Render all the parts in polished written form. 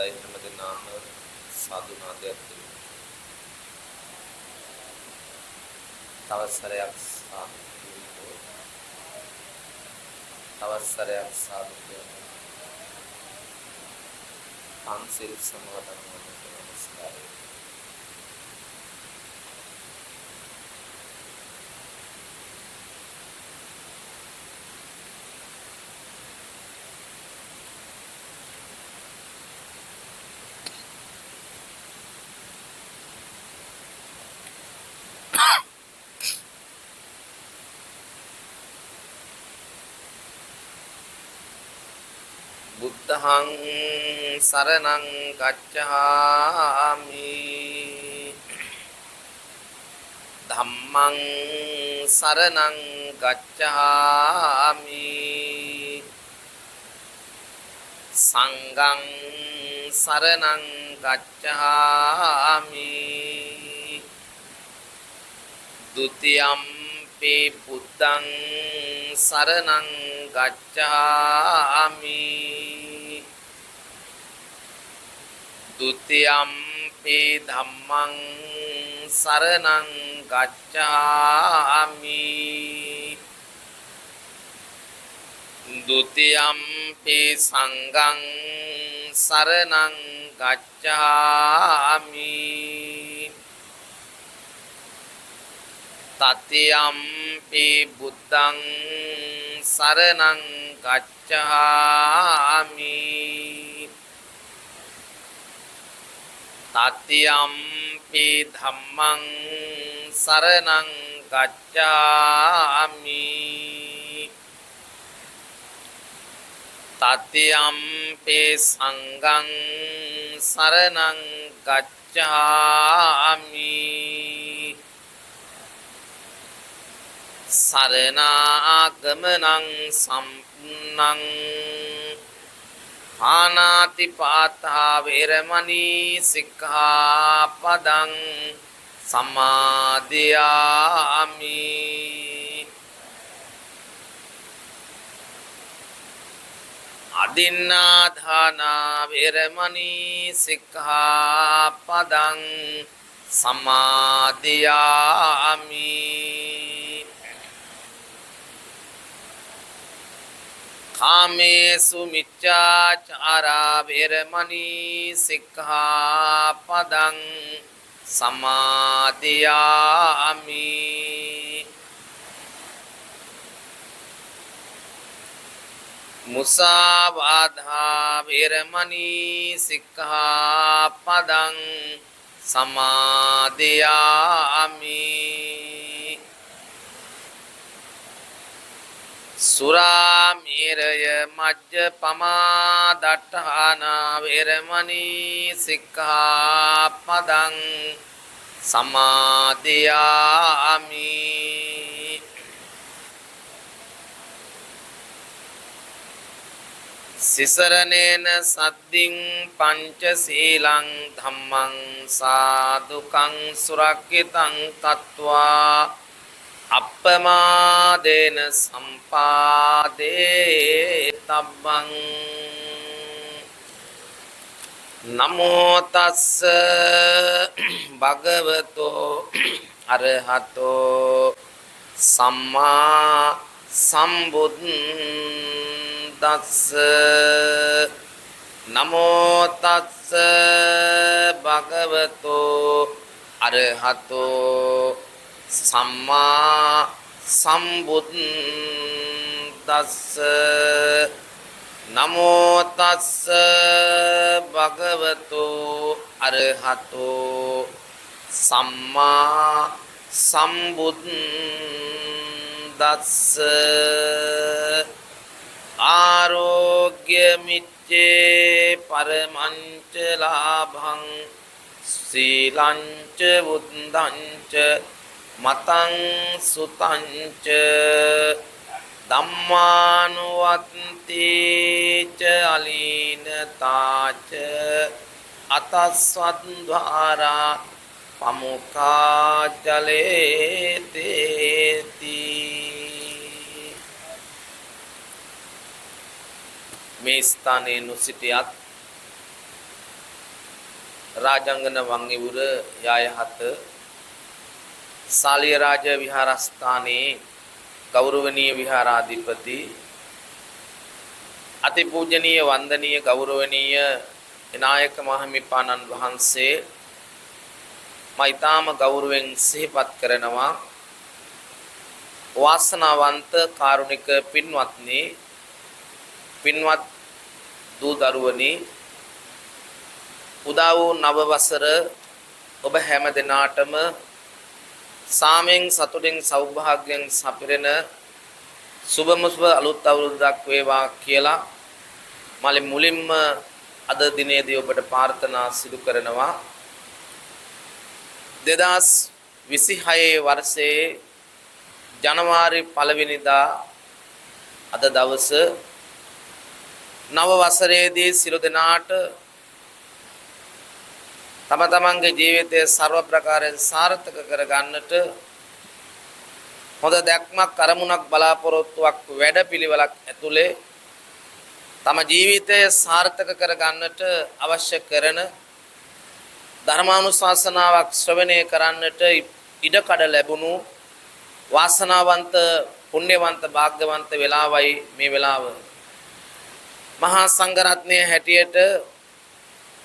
හොඳයි හැමදෙනාම සාදු නාදයක් දෙමු. තවසරයක් සාදු කියමු. තවසරයක් සාදු කියමු. පන්සිල් සමාදන් වන්නට නමස්කාරය. බුද්ධං සරණං ගච්ඡාමි ධම්මං සරණං ගච්ඡාමි සංඝං සරණං ගච්ඡාමි ဒုတိယံ පි බුද්ධං සරණං ගච්ඡාමි ဒုတိယံ පි ධම්මං සරණං ගච්ඡාමි ဒုတိယံ පි සංඝං සරණං ගච්ඡාමි තතියම්පි බුද්ධං සරණං ගච්ඡාමි තතියම්පි ධම්මං සරණං ගච්ඡාමි තතියම්පි සංඝං සරණං ගච්ඡාමි සරණාගමනං සම්පන්නං පානාති පාතා වේරමණී සික්ඛාපදං සමාදියාමි අදින්නාධානා වේරමණී සික්ඛාපදං සමාදියාමි කාමේසු මිච්ඡාචාරා වේරමණී සික්ඛාපදං සමාදියාමි මුසාවාදා වේරමණී සික්ඛාපදං සමාදියාමි සුරාමේරය මජ්ජපමා දට්ඨානා වේරමණී සික්ඛාපදං සමාදියාමි සිසරණේන සද්දින් පංචශීලං ධම්මං සාදුකං සුරක්ඛිතං තත්වා අප්පමාදේන සම්පාදේ තබ්බං නමෝ තස්ස භගවතෝ අරහතෝ සම්මා සම්බුද්දස්ස නමෝ තස්ස භගවතෝ අරහතෝ සම්මා සම්බුද්දස්ස නමෝ තස්ස භගවතු අරහතෝ සම්මා සම්බුද්දස්ස ආරෝග්‍ය මිච්ඡේ පරමංච ලාභං සීලංච බුද්ධංච මතං සුතංච ධම්මානුවත්ති ච අලීනතාච අතස්වද්වාරා පමුඛා ජලේ තේති මේ ස්ථානයේ නොසිටියත් රාජංගන වංගිවුර යායහත සාලිය රාජ විහාරස්ථානයේ ගෞරවනීය විහාරාධිපති අතිපූජනීය වන්දනීය ගෞරවනීය නායක මහමිපාණන් වහන්සේ මෛතාම ගෞරවයෙන් සිහිපත් කරනවා වාසනාවන්ත කාරුණික පින්වත්නි පින්වත් දූ දරුවනි උදා වූ නව වසර ඔබ හැම දිනාටම සාමෙන් සතුටින් සෞභාග්‍යයෙන් සපිරෙන සුබම සුබ අලුත් අවුරුද්දක් වේවා කියලා මුලින්ම අද දිනේදී ඔබට ප්‍රාර්ථනා සිදු කරනවා 2026 වර්ෂයේ ජනවාරි 1 වෙනිදා අද දවස නව වසරේදී සියලු දෙනාට තම තමන්ගේ ජීවිතය ਸਰව ප්‍රකාරයෙන් සාර්ථක කර ගන්නට හොඳ දැක්මක් අරමුණක් බලාපොරොත්තුවක් වැඩපිළිවෙලක් ඇතුලේ තම ජීවිතය සාර්ථක කර ගන්නට අවශ්‍ය කරන ධර්මානුශාසනාවක් ශ්‍රවණය කරන්නට ඉඩකඩ ලැබුණු වාසනාවන්ත පුණ්‍යවන්ත භාග්‍යවන්ත වෙලාවයි මේ වෙලාව මහා සංඝරත්නයේ හැටියට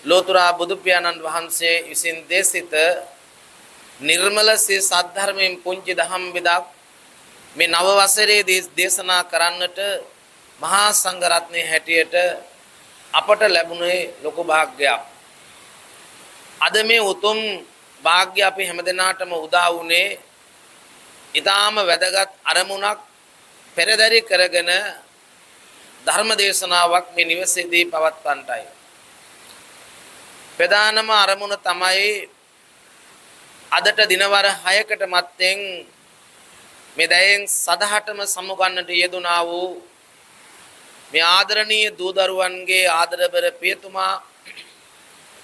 ලෝතුරා බුදු පියාණන් වහන්සේ විසින් දේශිත නිර්මල සේ සද්ධර්මයෙන් පුංචි දහම් බෙදක් මේ නව වසරේදී දේශනා කරන්නට මහා සංඝරත්නයේ හැටියට අපට ලැබුණේ ලොකු භාග්‍යයක්. අද මේ උතුම් භාග්‍ය අපි හැමදෙනාටම උදා වුණේ ඊටාම වැදගත් අරමුණක් පෙරදරි කරගෙන ධර්ම දේශනාවක් මේ නිවසේදී පවත්වන්නටයි. ප්‍රධානම අරමුණ තමයි අදට දිනවර 6කට මත්තෙන් මේ දැයෙන් සදහටම සමුගන්නට යෙදුනා වූ මේ ආදරණීය දූ දරුවන්ගේ ආදරබර පියතුමා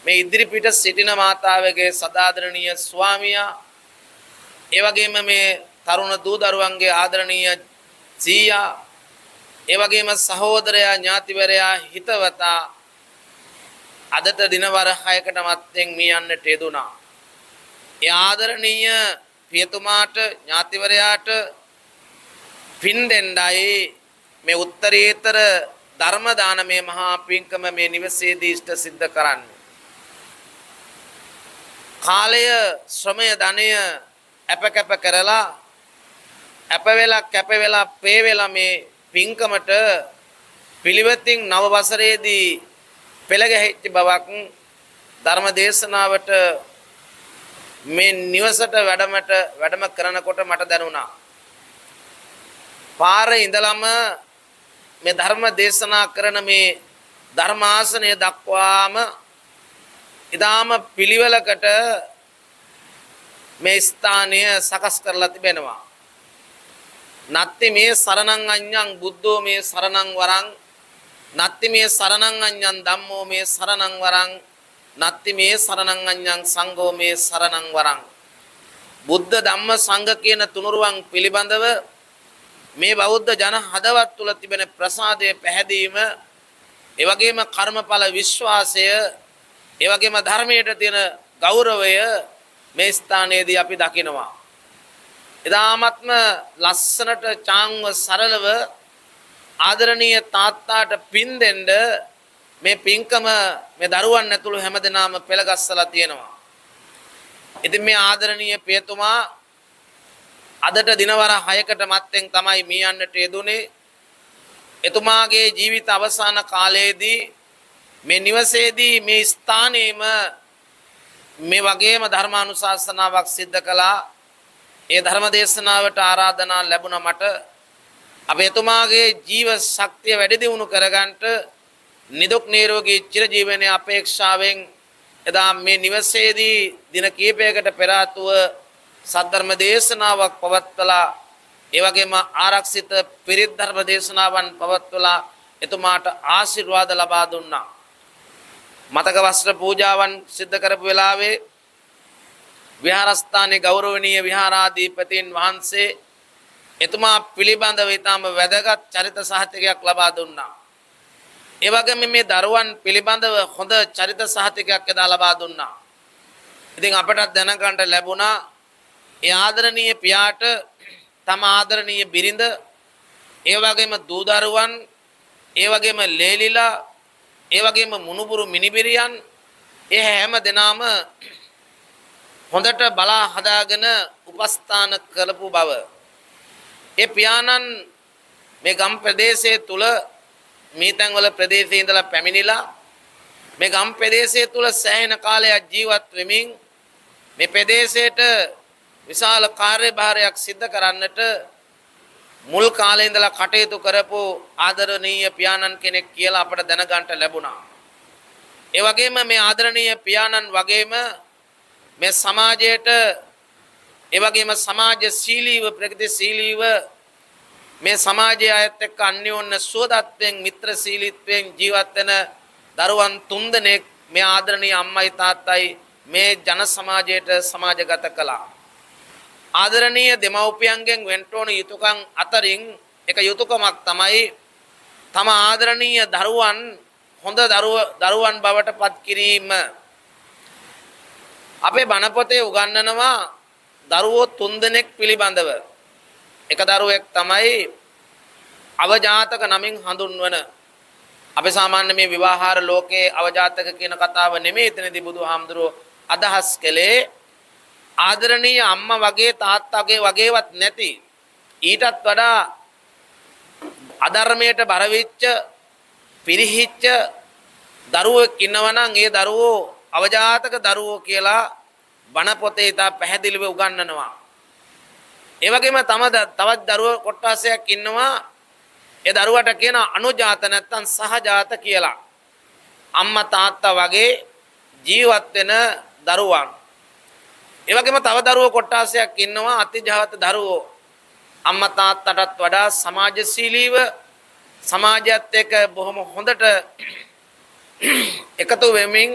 මේ ඉදිරිපිට සිටින මාතාවගේ සදාදරණීය ස්වාමියා ඒ වගේම මේ තරුණ දූ දරුවන්ගේ ආදරණීය සීයා ඒ වගේම සහෝදරයා ඥාතිවරයා හිතවතා අදට දිනවර 6කට මත්තෙන් මේ යන්නට යෙදුනා. ඒ ආදරණීය පියතුමාට ඥාතිවරයාට පින් දෙන්නයි මේ උත්තරීතර ධර්ම දානමය මහා පින්කම මේ නිවසේදී ඉෂ්ට සිද්ධ කරන්නේ. කාලය ශ්‍රමය ධනය අපකප කරලා අප වෙලා පේ වෙලා මේ පින්කමට පිළිවෙතින් නව වසරේදී පෙළ ගැහිච්ච බවක් ධර්ම දේශනාවට මේ නිවසට වැඩම කරනකොට මට දැනුණා. පාරේ ඉඳලම මේ ධර්ම දේශනා කරන මේ ධර්මාසනය දක්වාම ඉදාම පිළිවෙලකට මේ ස්ථානය සකස් කරලා තිබෙනවා. නත්ති මේ සරණං අඤ්ඤං බුද්ධෝ මේ සරණං වරං නත්ති මේ සරණං අඤ්ඤං ධම්මෝ මේ සරණං වරං නත්ති මේ සරණං අඤ්ඤං සංඝෝ මේ සරණං වරං බුද්ධ ධම්ම සංඝ කියන තුනුරුවන් පිළිබඳව මේ බෞද්ධ ජන හදවත් තුල තිබෙන ප්‍රසාදය පැහැදීම ඒ වගේම කර්මඵල විශ්වාසය ඒ වගේම ධර්මයට තියෙන ගෞරවය මේ ස්ථානයේදී අපි දකිනවා. එදාමත්ම ලස්සනට චාන්ව සරලව ආදරණීය තාත්තාට පින් දෙන්න මේ පින්කම මේ දරුවන් ඇතුළු හැමදෙනාම පෙළගස්සලා තියෙනවා. ඉතින් මේ ආදරණීය පියතුමා අදට දිනවර 6කට මත්තෙන් තමයි මේ යන්නට යෙදුනේ. එතුමාගේ ජීවිත අවසාන කාලයේදී මේ නිවසේදී මේ ස්ථානයේම මේ වගේම ධර්මානුශාසනාවක් සිද්ධ කළා. ඒ ධර්ම දේශනාවට ආරාධනා ලැබුණ මට අපේ එතුමාගේ ජීව ශක්තිය වැඩි දියුණු කරගන්නට නිදුක් නිරෝගී චිරජීවනයේ අපේක්ෂාවෙන් එදා මේ නිවසේදී දින කිහිපයකට පෙර ආතුව සද්ධර්ම දේශනාවක් පවත්වලා ඒ වගේම ආරක්ෂිත පිරිත් ධර්ම දේශනාවන් පවත්වලා එතුමාට ආශිර්වාද ලබා දුන්නා. මතක වස්ත්‍ර පූජාවන් සිද්ධ කරපු වෙලාවේ විහාරස්ථානයේ ගෞරවනීය විහාරාධිපතීන් වහන්සේ එතුමා පිළිබඳව ඊටම වැදගත් චරිත සහතිකයක් ලබා දුන්නා. ඒ වගේම මේ දරුවන් පිළිබඳව හොඳ චරිත සහතිකයක් එදා ලබා දුන්නා. ඉතින් අපට දැනගන්න ලැබුණා ඒ ආදරණීය පියාට තම ආදරණීය බිරිඳ ඒ වගේම දූ දරුවන් ඒ වගේම ලේලිලා ඒ වගේම මුණුබුරු මිනිබිරියන් ඒ හැම දෙනාම හොඳට බලා හදාගෙන උපස්ථාන කරපු බව ඒ පියාණන් මේ ගම් ප්‍රදේශයේ තුල මේ තැන්වල ප්‍රදේශයේ ඉඳලා පැමිණිලා මේ ගම් ප්‍රදේශයේ තුල සෑහෙන කාලයක් ජීවත් වෙමින් මේ ප්‍රදේශයට විශාල කාර්යභාරයක් සිද්ධ කරන්නට මුල් කාලේ ඉඳලා කටයුතු කරපු ආදරණීය පියාණන් කෙනෙක් කියලා අපට දැනගන්න ලැබුණා. ඒ වගේම මේ ආදරණීය පියාණන් වගේම මේ සමාජයට ඒ වගේම සමාජශීලීව ප්‍රගතිශීලීව මේ සමාජය අයත් එක්ක අන්‍යෝන්‍ය සුවදත්වයෙන් මිත්‍රශීලීත්වයෙන් ජීවත් වෙන දරුවන් තුන්දෙනෙක් මේ ආදරණීය අම්මයි තාත්තයි මේ ජන සමාජයට සමාජගත කළා. ආදරණීය දෙමව්පියන්ගෙන් වෙන්න ඕන යුතුයකම් අතරින් එක යුතුයකමක් තමයි තම ආදරණීය දරුවන් හොඳ දරුවන් බවට පත් කිරීම. අපේ බණ පොතේ උගන්වනවා දරුවෝ තුන්දෙනෙක් පිළිබඳව. එක දරුවෙක් තමයි අවජාතක නමින් හඳුන්වන. අපි සාමාන්‍ය මේ විවාහාර ලෝකයේ අවජාතක කියන කතාව නෙමෙයි එතනදී බුදුහාමුදුරුවෝ අදහස් කළේ ආදරණීය අම්මා වගේ තාත්තාගේ වගේවත් නැති ඊටත් වඩා අධර්මයට බර වෙච්ච පිරිහිච්ච දරුවෙක් ඉන්නවා නම් ඒ දරුවෝ අවජාතක දරුවෝ කියලා බණ පොතේ ඉතා පැහැදිලිව උගන්වනවා. ඒ වගේම තවත් දරුවෝ කොට්ටාසයක් ඉන්නවා ඒ දරුවට කියන අනුජාත නැත්තම් සහජාත කියලා. අම්මා තාත්තා වගේ ජීවත් වෙන දරුවන්. ඒ වගේම තව දරුවෝ කොට්ටාසයක් ඉන්නවා අතිජාත දරුවෝ. අම්මා තාත්තටත් වඩා සමාජශීලීව සමාජයත් එක්ක බොහොම හොඳට එකතු වෙමින්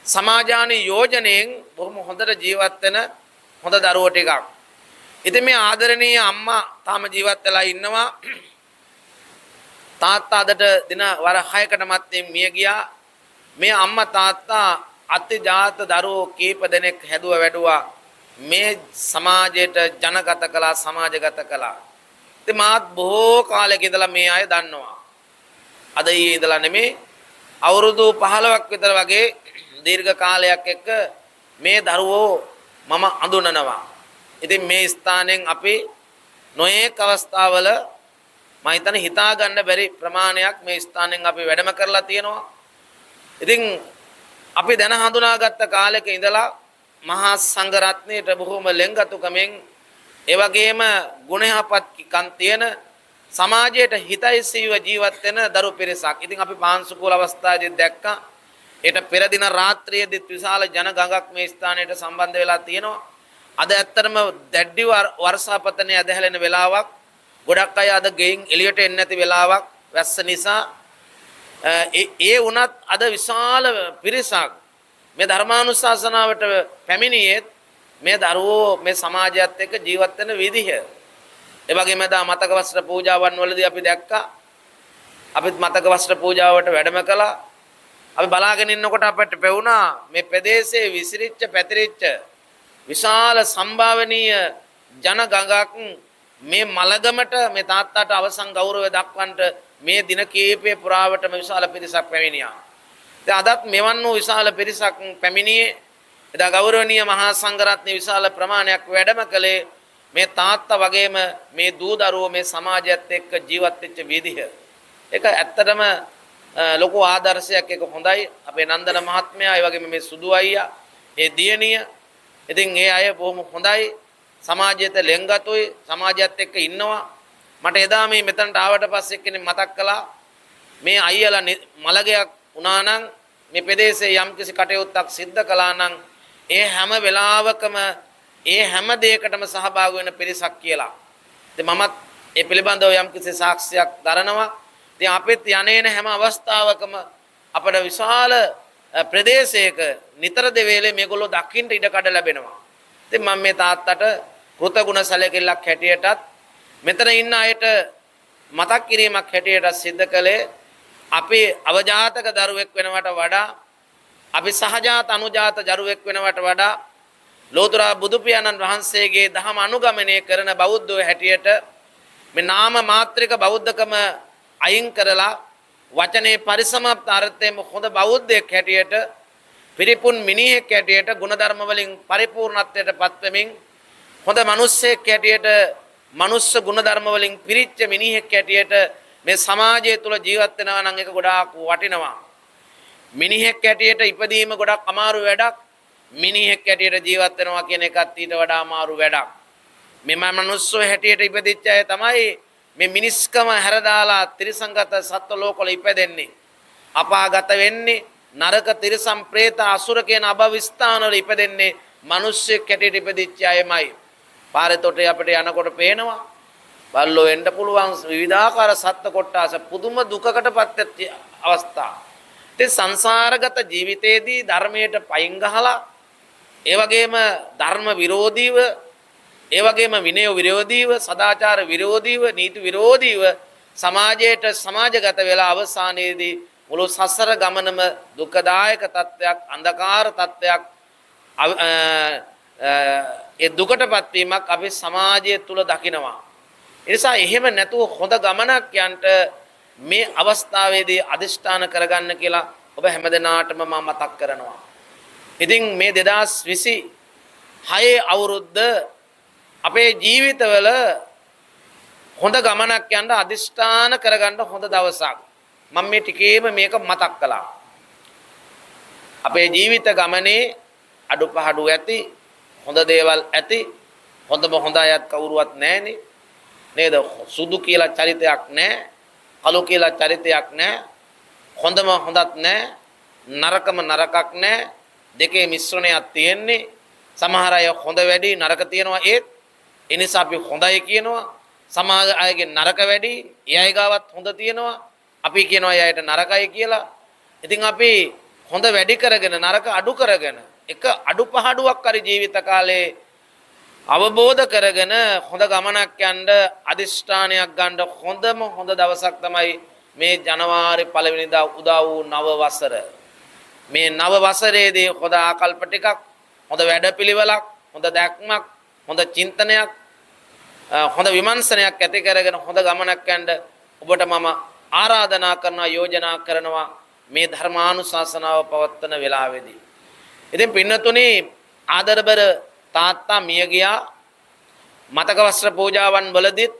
සමාජානි යෝජනයෙන් බොහොම හොඳට ජීවත් වෙන හොඳ දරුවෝ ටිකක්. ඉතින් මේ ආදරණීය අම්මා තාම ජීවත් වෙලා ඉන්නවා. තාත්තා අදට දින වර 6කට මත්තෙන් මිය ගියා. මේ අම්මා තාත්තා අතිජාත දරුවෝ කීප දෙනෙක් හැදුවා වැඩුවා මේ සමාජයට ජනගත කළා සමාජගත කළා. ඉතින් මාත් බොහෝ කාලයක ඉඳලා මේ අය දන්නවා. අද ඊයේ ඉඳලා නෙමෙයි අවුරුදු 15ක් විතර වගේ දීර්ඝ කාලයක් එක්ක මේ දරුවෝ මම අඳුනනවා. ඉතින් මේ ස්ථානෙන් අපි නොයේක අවස්ථාවල මම හිතන්නේ හිතා ගන්න බැරි ප්‍රමාණයක් මේ ස්ථානෙන් අපි වැඩම කරලා තියෙනවා. ඉතින් අපි දැන හඳුනාගත්ත කාලෙක ඉඳලා මහා සංඝ රත්නයට බොහොම ලෙන්ගතුකමෙන් ඒ වගේම ගුණයහපත්කම් තියෙන සමාජයට හිතයිසීව ජීවත් වෙන දරු පිරිසක්. ඉතින් අපි පාන්සුකූල අවස්ථාවේදී දැක්කා. ඒට පෙර දින රාත්‍රියේදී විශාල ජන ගඟක් මේ ස්ථානයට සම්බන්ධ වෙලා තියෙනවා. අද ඇත්තටම දැඩි වර්ෂාපතනය ඇදහැලෙන වෙලාවක්. ගොඩක් අය අද ගෙයින් එළියට එන්නේ නැති වෙලාවක් වැස්ස නිසා. ඒ වුණත් අද විශාල පිරිසක් මේ ධර්මානුශාසනාවට පැමිණියෙත් මේ දරුවෝ මේ සමාජයත් එක්ක ජීවත් වෙන විදිහ. ඒ වගේම දා මතක වස්ත්‍ර පූජාවන් වලදී අපි දැක්කා. අපිත් මතක වස්ත්‍ර පූජාවට වැඩම කළා. අපි බලාගෙන ඉන්නකොට අපිට පෙවුණා මේ ප්‍රදේශයේ විසිරිච්ච පැතිරිච්ච විශාල සම්භාවනීය ජන ගඟක් මේ මලගමට මේ තාත්තාට අවසන් ගෞරවය දක්වන්නට මේ දින කීපය පුරාවටම විශාල පිරිසක් පැමිණියා. දැන් අදත් මෙවන් වූ විශාල පිරිසක් පැමිණියේ එදා ගෞරවනීය මහා සංඝරත්නයේ විශාල ප්‍රමාණයක් වැඩම කළේ මේ තාත්තා වගේම මේ දූ දරුවෝ මේ සමාජයත් එක්ක ජීවත් වෙච්ච විදිහ. ඒක ඇත්තටම ලොකු ආදර්ශයක්. ඒක හොඳයි. අපේ නන්දන මහත්මයා ඒ වගේම මේ සුදු අයියා ඒ දියණිය ඉතින් ඒ අය බොහොම හොඳයි. සමාජයට ලෙන්ගතුයි සමාජයත් එක්ක ඉන්නවා. මට එදා මේ මෙතනට ආවට පස්සේ කෙනෙක් මතක් කළා මේ අයියලා මලගයක් වුණා නම් මේ ප්‍රදේශයේ යම්කිසි කටයුත්තක් සිද්ධ කළා නම් ඒ හැම වෙලාවකම ඒ හැම දෙයකටම සහභාගී වෙන පිරිසක් කියලා. ඉතින් මමත් ඒ පිළිබඳව යම්කිසි සාක්ෂියක් දරනවා. ඉතින් අපිත් යන්නේන හැම අවස්ථාවකම අපේ විශාල ප්‍රදේශයක නිතර දෙවේලේ මේගොල්ලෝ දකින්න ඉඩ කඩ ලැබෙනවා. ඉතින් මම මේ තාත්තට කෘතගුණ සැලකිල්ලක් හැටියටත් මෙතන ඉන්න අයට මතක් කිරීමක් හැටියට සිද්ධ කළේ අපි අවජාතක දරුවෙක් වෙනවට වඩා අපි සහජාත අනුජාත ජරුවෙක් වෙනවට වඩා ලෝතර බුදු පියාණන් වහන්සේගේ දහම අනුගමනය කරන බෞද්ධයෝ හැටියට මේ නාම මාත්‍රික බෞද්ධකම අයින් කරලා වචනේ පරිසමාප්ත අර්ථයෙන් හොඳ බෞද්ධයෙක් හැටියට පිරිපුන් මිනිහෙක් හැටියට ගුණධර්ම වලින් පරිපූර්ණත්වයට පත් වෙමින් හොඳ මිනිස්සෙක් හැටියට මනුස්ස ගුණධර්ම වලින් පිරිච්ච මිනිහෙක් හැටියට මේ සමාජය තුල ජීවත් වෙනවා නම් ඒක ගොඩාක් වටිනවා. මිනිහෙක් හැටියට ඉපදීම ගොඩක් අමාරු වැඩක්. මිනිහෙක් හැටියට ජීවත් වෙනවා කියන එකත් ඊට වඩා අමාරු වැඩක්. මෙම මනුස්සෝ හැටියට ඉපදිච්ච අය තමයි මේ මිනිස්කම හැරදාලා ත්‍රිසංගත සත්ව ලෝකවල ඉපදෙන්නේ. අපාගත වෙන්නේ නරක තිරිසන් പ്രേත අසුර කියන අභව ස්ථානවල ඉපදෙන්නේ මිනිස්සෙක් හැටියට ඉපදිච්ච අයමයි. පාරේ තොටේ අපිට යනකොට පේනවා බල්ලෝ වෙන්න පුළුවන් විවිධාකාර සත්ත්ව කොට්ටාස පුදුම දුකකටපත් වෙච්ච අවස්ථා. ඉතින් සංසාරගත ජීවිතයේදී ධර්මයට පයින් ගහලා ඒ වගේම ධර්ම විරෝධීව ඒ වගේම විනය විරෝධීව සදාචාර විරෝධීව නීති විරෝධීව සමාජයට සමාජගත වෙලා අවසානයේදී මුළු සසර ගමනම දුකදායක තත්ත්වයක් අන්ධකාර තත්ත්වයක් ඒ දුකටපත් වීමක් අපි සමාජය තුල දකිනවා. ඒ නිසා එහෙම නැතුව හොඳ ගමනක් යන්න මේ අවස්ථාවේදී අදිෂ්ඨාන කරගන්න කියලා ඔබ හැමදෙනාටම මම මතක් කරනවා. ඉතින් මේ 2026 අවුරුද්ද අපේ ජීවිතවල හොඳ ගමනක් යන්න අදිෂ්ඨාන කරගන්න හොඳ දවසක්. මම මේ ටිකේම මේක මතක් කළා. අපේ ජීවිත ගමනේ අඩුපහඩු ඇති, හොඳ දේවල් ඇති, හොඳම හොඳ අයත් කවුරුවත් නැහනේ. නේද? සුදු කියලා චරිතයක් නැහැ, කළු කියලා චරිතයක් නැහැ, හොඳම හොඳත් නැහැ, නරකම නරකක් නැහැ. දෙකේ මිශ්‍රණයක් තියෙන්නේ. සමහර අය හොඳ වැඩි නරක තියනවා ඒත් ඒ නිසා අපි හොඳයි කියනවා. සමහර අයගේ නරක වැඩි ඒ අය ගාවත් හොඳ තියනවා. අපි කියනවා එයාට නරකයි කියලා. ඉතින් අපි හොඳ වැඩි කරගෙන නරක අඩු කරගෙන එක අඩුපහඩුවක් හරි ජීවිත කාලේ අවබෝධ කරගෙන හොඳ ගමනක් යන්න අදිෂ්ඨානයක් ගන්න හොඳම හොඳ දවසක් තමයි මේ ජනවාරි 1 වෙනිදා උදා වූ නව වසර. මේ නව වසරේදී හොඳ ආකල්ප ටිකක්, හොඳ වැඩපිළිවෙලක්, හොඳ දැක්මක්, හොඳ චින්තනයක්, හොඳ විමර්ශනයක් ඇති කරගෙන හොඳ ගමනක් යන්න ඔබට මම ආරාධනා කරනවා, යෝජනා කරනවා මේ ධර්මානුශාසනාව පවත්වන වෙලාවේදී. ඉතින් පින්නතුනි ආදරබර තාත්තා මිය ගියා. මතක වස්ත්‍ර පූජාවන් වලදීත්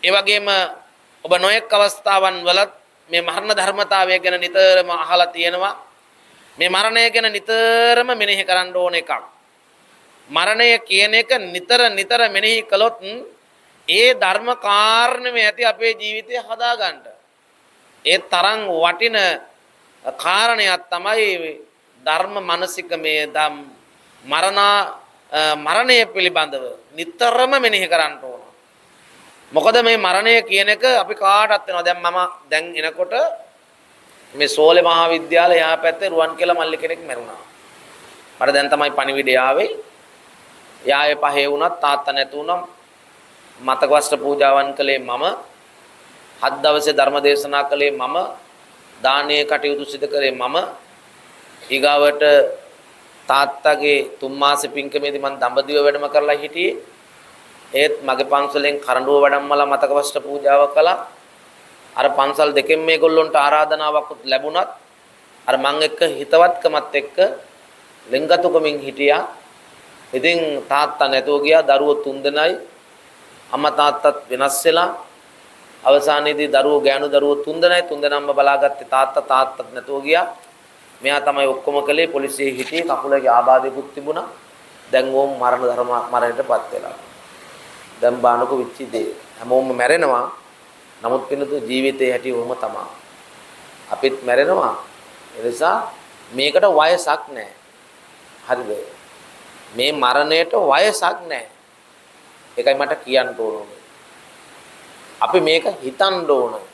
ඒ වගේම ඔබ නොයෙක් අවස්ථාවන් වලත් මේ මරණ ධර්මතාවය ගැන නිතරම අහලා තියෙනවා. මේ මරණය ගැන නිතරම මෙනෙහි කරන්න ඕන එකක්. මරණය කියන එක නිතර මෙනෙහි කළොත් ඒ ධර්ම කාරණේ ඇති අපේ ජීවිතය හදාගන්න. ඒ තරම් වටින කාරණයක් තමයි ධර්ම මානසික මේ මරණය පිළිබඳව නිතරම මෙනෙහි කරන්න ඕන. මොකද මේ මරණය කියන එක අපි කාටවත් වෙනවා. දැන් එනකොට මේ සෝලේ මහාවිද්‍යාලය යා පැත්තේ රුවන්කැල මල්ලි කෙනෙක් මැරුණා. මට දැන් තමයි පණිවිඩය ආවේ. යායේ පහේ වුණත් තාත්තා නැතු වුණා. මතක වස්ත්‍ර පූජාවන් කළේ මම. 7 දවසේ ධර්ම දේශනා කළේ මම. දානීය කටයුතු සිදු කරේ මම. ඊගාවට තාත්තගේ 3 මාසෙ පින්කමේදී මම දඹදිව වැඩම කරලා හිටියේ. ඒත් මගේ පන්සලෙන් කරඬුව වඩම්මලා මතක වස්ත්‍ර පූජාව කළා. අර පන්සල් දෙකෙන් මේගොල්ලොන්ට ආරාධනාවක් ලැබුණත් අර මං එක්ක හිතවත්කමත් එක්ක ලෙන්ගතුකමින් හිටියා. ඉතින් තාත්තා නැතුව ගියා. දරුවෝ 3 දෙනයි. අම්මා තාත්තත් වෙනස් වෙලා අවසානයේදී දරුවෝ ගෑනු දරුවෝ 3 දෙනයි. 3 දෙනාම බලාගත්තේ තාත්තත් නැතුව ගියා. මෙයා තමයි ඔක්කොම කළේ. පොලිසියේ හිටියේ. කකුලේ ආබාධයකුත් තිබුණා. දැන් ඕම් මරණයටපත් වෙලා. දැන් බානක විච්චි දේ. හැමෝම මැරෙනවා. නමුත් පින්නතු ජීවිතේ හැටි වොම තමයි. අපිත් මැරෙනවා. ඒ නිසා මේකට වයසක් නැහැ. හරිද? මේ මරණයට වයසක් නැහැ. ඒකයි මට කියන්න ඕනේ. අපි මේක හිතන්න ඕනේ.